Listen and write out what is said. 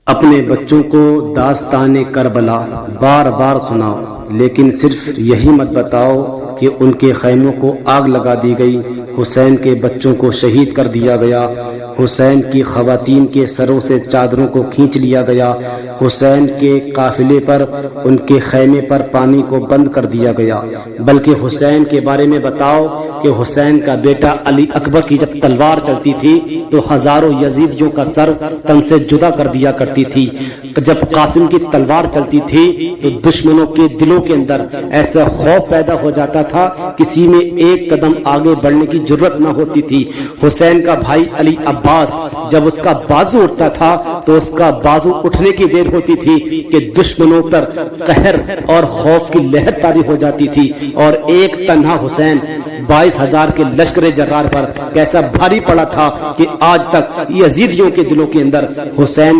اپنے بچوں کو داستان کربلا بار بار سناؤ، لیکن صرف یہی مت بتاؤ کہ ان کے خیموں کو آگ لگا دی گئی، حسین کے بچوں کو شہید کر دیا گیا، حسین کی خواتین کے سروں سے چادروں کو کھینچ لیا گیا، حسین کے قافلے پر ان کے خیمے پر پانی کو بند کر دیا گیا، بلکہ حسین کے بارے میں بتاؤ کہ حسین کا بیٹا علی اکبر کی جب تلوار چلتی تھی تو ہزاروں یزیدیوں کا سر تن سے جدا کر دیا کرتی تھی، جب قاسم کی تلوار چلتی تھی تو دشمنوں کے دلوں کے اندر ایسا خوف پیدا ہو جاتا تھا، کسی میں ایک قدم آگے بڑھنے کی جرت نہ ہوتی تھی۔ حسین کا بھائی علی عباس جب اس کا بازو اٹھتا تھا تو اس کا بازو اٹھنے کی دیر ہوتی تھی کہ دشمنوں پر قہر اور خوف کی لہر طاری ہو جاتی تھی، اور ایک تنہا حسین 22,000 کے لشکر جرار پر کیسا بھاری پڑا تھا کہ آج تک یزیدیوں کے دلوں کے اندر حسین